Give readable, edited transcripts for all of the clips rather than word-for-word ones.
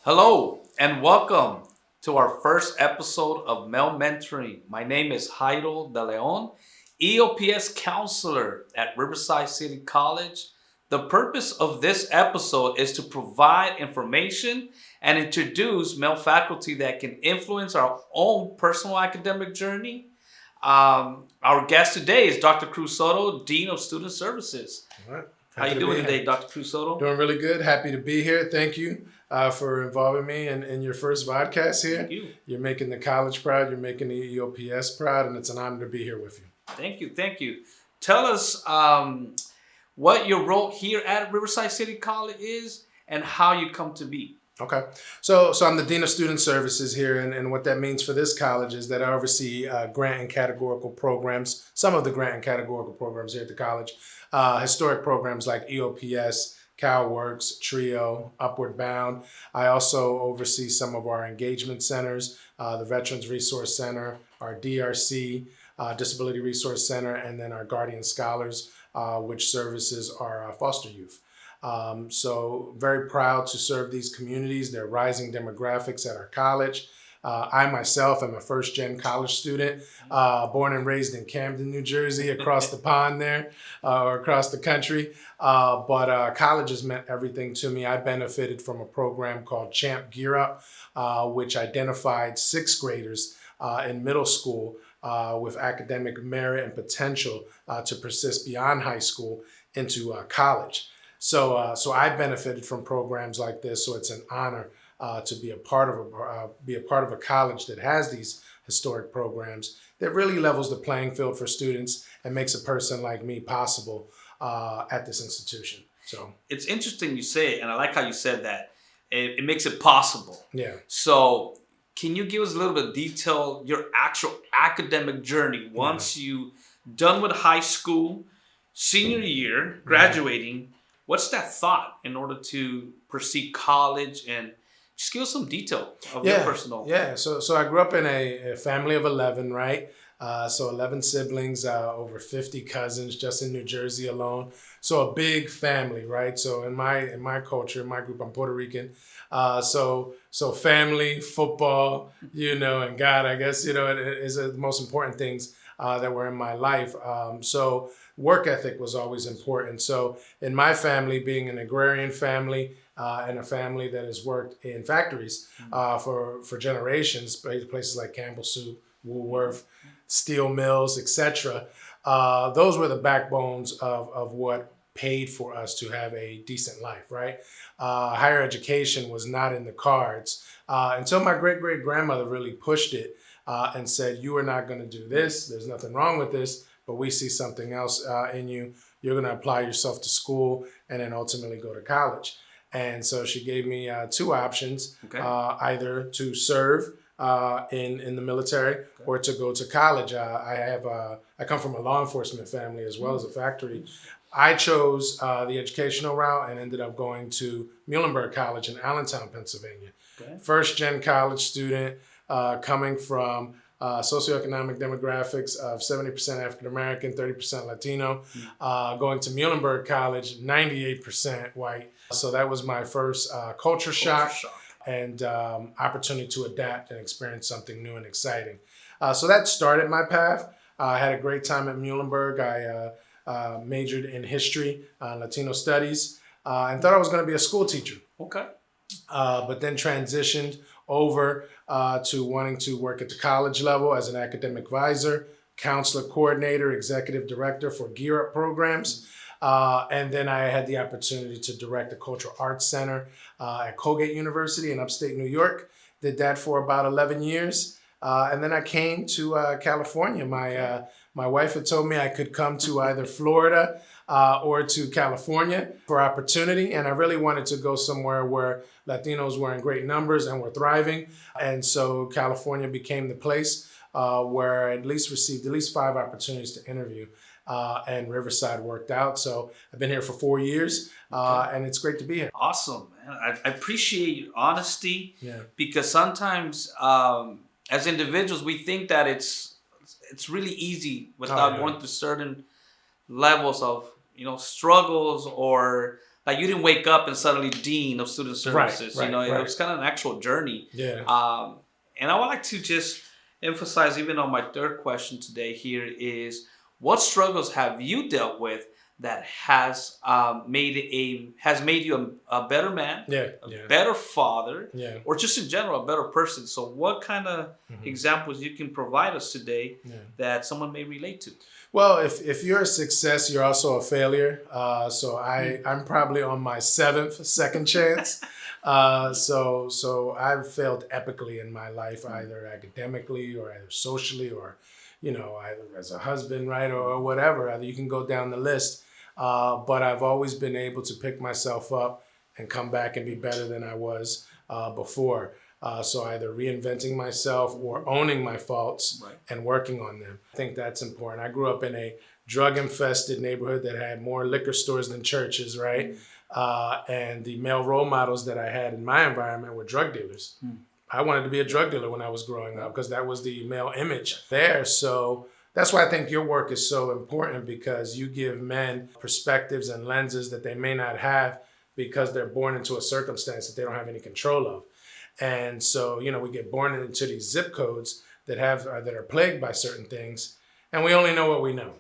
Hello and welcome to our first episode of Mel Mentoring. My name is Jairo De Leon, EOPS counselor at Riverside City College. The purpose of this episode is to provide information and introduce male faculty that can influence our own personal academic journey. Our guest today is Dr. Cruz-Soto, Dean of Student Services. All right. How you doing today, Dr. Cruz-Soto? Doing really good. Happy to be here. Thank you for involving me in your first podcast here. Thank you. You're making the college proud. You're making the EOPS proud, and it's an honor to be here with you. Thank you. Thank you. Tell us what your role here at Riverside City College is and how you come to be. Okay. So I'm the Dean of Student Services here, and what that means for this college is that I oversee grant and categorical programs, some of the grant and categorical programs here at the college, historic programs like EOPS, CalWorks, TRIO, Upward Bound. I also oversee some of our engagement centers, the Veterans Resource Center, our DRC, Disability Resource Center, and then our Guardian Scholars, which services our foster youth. So very proud to serve these communities. They're rising demographics at our college. I myself am a first-gen college student, born and raised in Camden, New Jersey, across the pond there, or across the country. But college has meant everything to me. I benefited from a program called Champ Gear Up, which identified sixth graders in middle school with academic merit and potential to persist beyond high school into college. So I benefited from programs like this. So it's an honor to be a part of a college that has these historic programs that really levels the playing field for students and makes a person like me possible at this institution. So it's interesting you say, and I like how you said that. It makes it possible. Yeah. So can you give us a little bit of detail, your actual academic journey once you done with high school, senior year, graduating? What's that thought in order to pursue college, and just give us some detail of your personal. Yeah. So I grew up in a family of 11, right? So 11 siblings, over 50 cousins just in New Jersey alone. So a big family, right? So in my culture, in my group, I'm Puerto Rican. So family, football, and God, I guess, it is the most important things that were in my life. So work ethic was always important. So in my family, being an agrarian family and a family that has worked in factories for generations, places like Campbell Soup, Woolworth, steel mills, etc. Those were the backbones of what paid for us to have a decent life, right? Higher education was not in the cards until my great-great-grandmother really pushed it and said, you are not going to do this. There's nothing wrong with this, but we see something else in you. You're going to apply yourself to school and then ultimately go to college. And so she gave me two options, either to serve in the military or to go to college. I come from a law enforcement family as well as a factory. I chose the educational route and ended up going to Muhlenberg College in Allentown, Pennsylvania. First-gen college student coming from socioeconomic demographics of 70% African-American, 30% Latino, going to Muhlenberg College, 98% white. So that was my first culture shock and opportunity to adapt and experience something new and exciting. So that started my path. I had a great time at Muhlenberg. I majored in history, Latino studies, and thought I was going to be a school teacher. But then transitioned over to wanting to work at the college level as an academic advisor, counselor coordinator, executive director for Gear Up programs. And then I had the opportunity to direct the Cultural Arts Center at Colgate University in upstate New York. Did that for about 11 years. And then I came to California. My wife had told me I could come to either Florida or to California for opportunity. And I really wanted to go somewhere where Latinos were in great numbers and were thriving. And so California became the place where I received at least 5 opportunities to interview. And Riverside worked out. So I've been here for 4 years and it's great to be here. Awesome, man. I appreciate your honesty because sometimes as individuals, we think that it's really easy without going through certain levels of struggles or like you didn't wake up and suddenly dean of student services. Right, You know, right. it was kind of an actual journey. Yeah. And I would like to just emphasize, even on my third question today here, is what struggles have you dealt with that has made you a better man, a better father, or just in general a better person? So what kind of examples you can provide us today that someone may relate to? Well, if you're a success, you're also a failure. So I'm probably on my second chance. So I've failed epically in my life, either academically or either socially or, either as a husband, right, or whatever. Either you can go down the list. But I've always been able to pick myself up and come back and be better than I was before. So either reinventing myself or owning my faults and working on them. I think that's important. I grew up in a drug-infested neighborhood that had more liquor stores than churches, right? And the male role models that I had in my environment were drug dealers. I wanted to be a drug dealer when I was growing up because that was the male image there. So that's why I think your work is so important, because you give men perspectives and lenses that they may not have because they're born into a circumstance that they don't have any control of. And so, we get born into these zip codes that are plagued by certain things, and we only know what we know.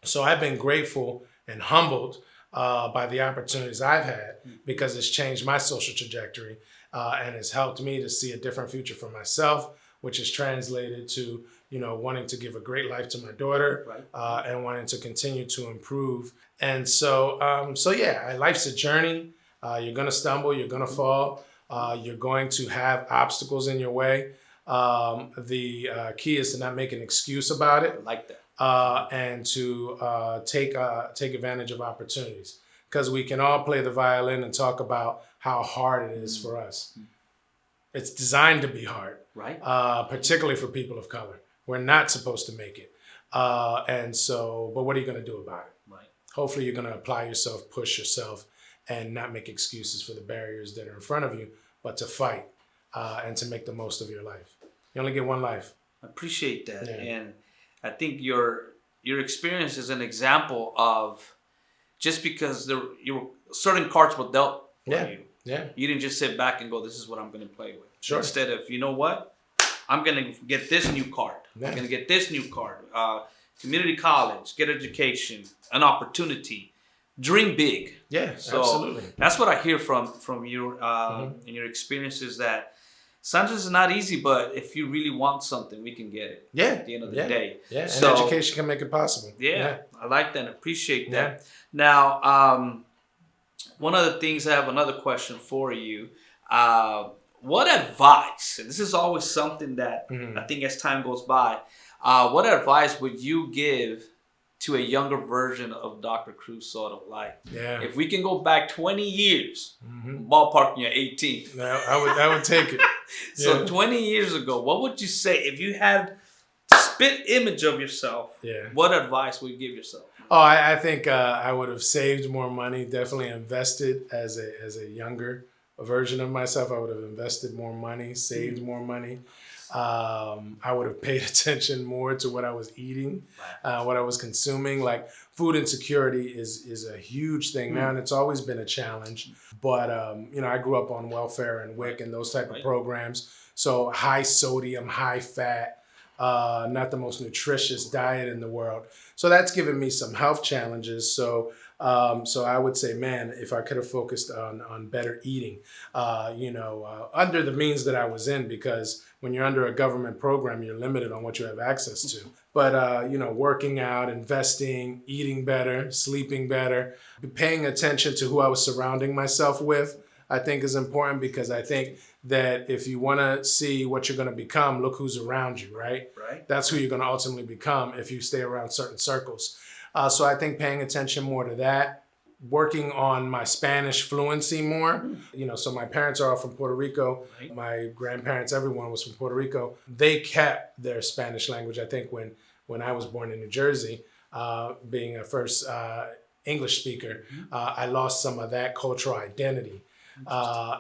So I've been grateful and humbled by the opportunities I've had, because it's changed my social trajectory and has helped me to see a different future for myself, which is translated to, wanting to give a great life to my daughter and wanting to continue to improve. And so, life's a journey. You're going to stumble, you're going to fall. You're going to have obstacles in your way. The key is to not make an excuse about it. I like that. And to take advantage of opportunities. Because we can all play the violin and talk about how hard it is for us. It's designed to be hard, right? Particularly for people of color. We're not supposed to make it. But what are you going to do about it? Right. Hopefully you're going to apply yourself, push yourself, and not make excuses for the barriers that are in front of you, but to fight and to make the most of your life. You only get one life. I appreciate that. Yeah. And I think your experience is an example of, just because certain cards were dealt for you. Yeah. You didn't just sit back and go, this is what I'm going to play with. Sure. Instead of, you know what? I'm going to get this new card. Yeah. I'm going to get this new card. Community college, get education, an opportunity. Dream big. Yeah, so absolutely. That's what I hear from you in your experiences, that sometimes it's not easy, but if you really want something, we can get it. Yeah. At the end of the day. Yeah. So, and education can make it possible. Yeah. I like that and appreciate that. Yeah. Now, one of the things, I have another question for you. What advice, and this is always something that I think as time goes by, what advice would you give to a younger version of Dr. Cruz-Soto? Like, if we can go back 20 years, ballpark, you're 18. I would take it. So 20 years ago, what would you say if you had a spit image of yourself? What advice would you give yourself? Oh, I think I would have saved more money, definitely invested as a younger version of myself. I would have invested more money, saved more money. I would have paid attention more to what I was eating, what I was consuming. Like, food insecurity is a huge thing now, and it's always been a challenge. But, I grew up on welfare and WIC and those type of programs. So high sodium, high fat, not the most nutritious diet in the world. So that's given me some health challenges. So I would say, man, if I could have focused on better eating, under the means that I was in, because when you're under a government program, you're limited on what you have access to. But, working out, investing, eating better, sleeping better, paying attention to who I was surrounding myself with, I think is important, because I think that if you want to see what you're going to become, look who's around you, right? That's who you're going to ultimately become if you stay around certain circles. So I think paying attention more to that, working on my Spanish fluency more. So my parents are all from Puerto Rico. My grandparents, everyone was from Puerto Rico. They kept their Spanish language. I think when I was born in New Jersey, being a first English speaker, I lost some of that cultural identity.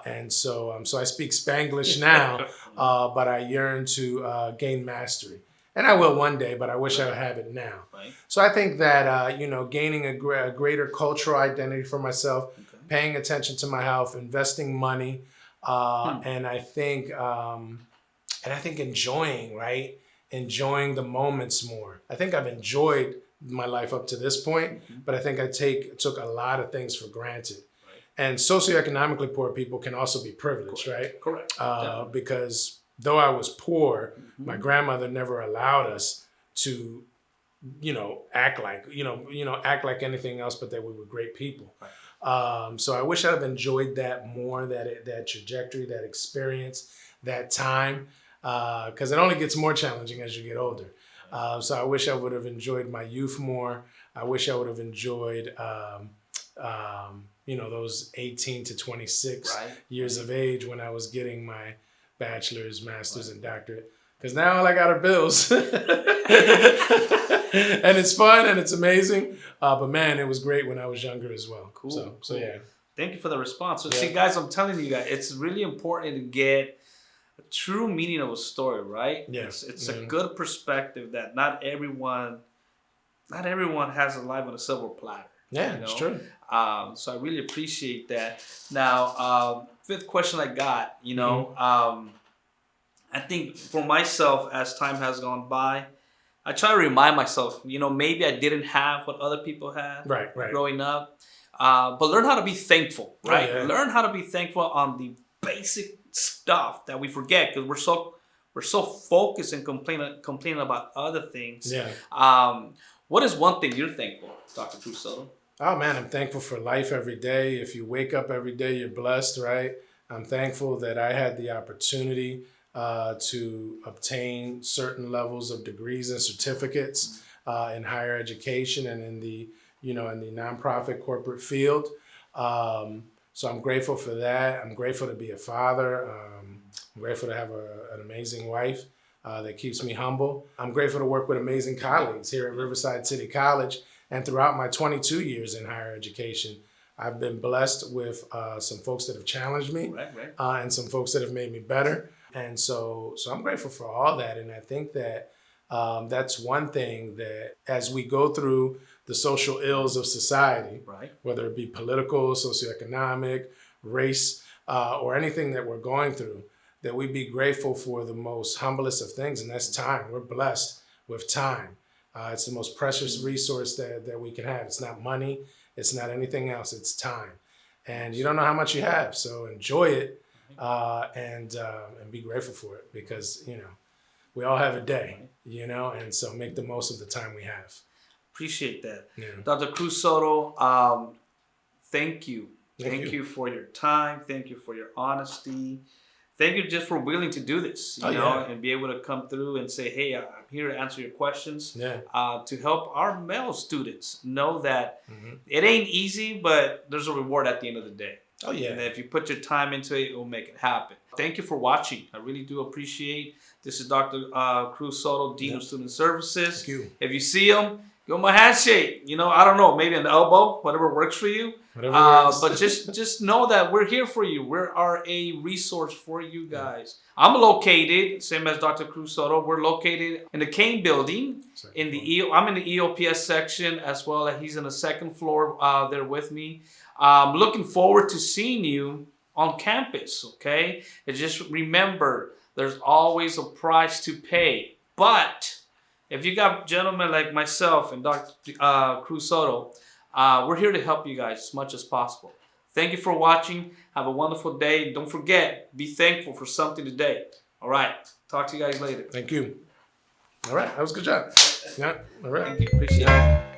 And so I speak Spanglish now, but I yearn to gain mastery. And I will one day, but I wish I would have it now. So I think that, gaining a greater cultural identity for myself, paying attention to my health, investing money, and I think enjoying, right? Enjoying the moments more. I think I've enjoyed my life up to this point, but I think I took a lot of things for granted. And socioeconomically poor people can also be privileged, right? Correct. Because though I was poor, my grandmother never allowed us to, act like anything else, but that we were great people. Right. So I wish I'd have enjoyed that more, that trajectory, that experience, that time, because it only gets more challenging as you get older. So I wish I would have enjoyed my youth more. I wish I would have enjoyed, those 18 to 26 years of age when I was getting my bachelor's, master's, and doctorate. Because now all I got are bills. And it's fun and it's amazing. But man, it was great when I was younger as well. Cool. So yeah. Thank you for the response. So see, guys, I'm telling you guys, it's really important to get a true meaning of a story, right? Yes. It's a good perspective that not everyone has a life on a silver platter. Yeah, it's true. So I really appreciate that. Now, fifth question I got, I think for myself, as time has gone by, I try to remind myself, maybe I didn't have what other people had growing up, but learn how to be thankful, right? Oh, yeah. Learn how to be thankful on the basic stuff that we forget because we're so focused and complaining about other things. Yeah. What is one thing you're thankful, Dr. Cruz-Soto? Oh man, I'm thankful for life every day. If you wake up every day, you're blessed, right? I'm thankful that I had the opportunity to obtain certain levels of degrees and certificates in higher education and in the nonprofit corporate field. So I'm grateful for that. I'm grateful to be a father. I'm grateful to have an amazing wife that keeps me humble. I'm grateful to work with amazing colleagues here at Riverside City College. And throughout my 22 years in higher education, I've been blessed with some folks that have challenged me and some folks that have made me better. And so I'm grateful for all that. And I think that that's one thing that as we go through the social ills of society, whether it be political, socioeconomic, race, or anything that we're going through, that we be grateful for the most humblest of things, and that's time. We're blessed with time. It's the most precious resource that we can have. It's not money. It's not anything else. It's time. And you don't know how much you have. So enjoy it and be grateful for it because, we all have a day, and so make the most of the time we have. Appreciate that. Yeah. Dr. Cruz-Soto, thank you. Thank you for your time. Thank you for your honesty. Thank you just for willing to do this, and be able to come through and say, hey, I'm here to answer your questions, to help our male students know that it ain't easy, but there's a reward at the end of the day. Oh, yeah. And if you put your time into it, it will make it happen. Thank you for watching. I really do appreciate. This is Dr. Cruz-Soto, Dean of Student Services. Thank you. If you see him, give him a handshake. I don't know, maybe an elbow, whatever works for you. But just know that we're here for you. We are a resource for you guys. I'm located, same as Dr. Cruz-Soto, we're located in the Kane building. I'm in the EOPS section as well. He's in the second floor there with me. Looking forward to seeing you on campus, okay? And just remember, there's always a price to pay. But if you got gentlemen like myself and Dr. Cruz-Soto, we're here to help you guys as much as possible. Thank you for watching. Have a wonderful day. Don't forget, be thankful for something today. All right. Talk to you guys later. Thank you. All right. That was a good job. Yeah. All right. Thank you. Appreciate it.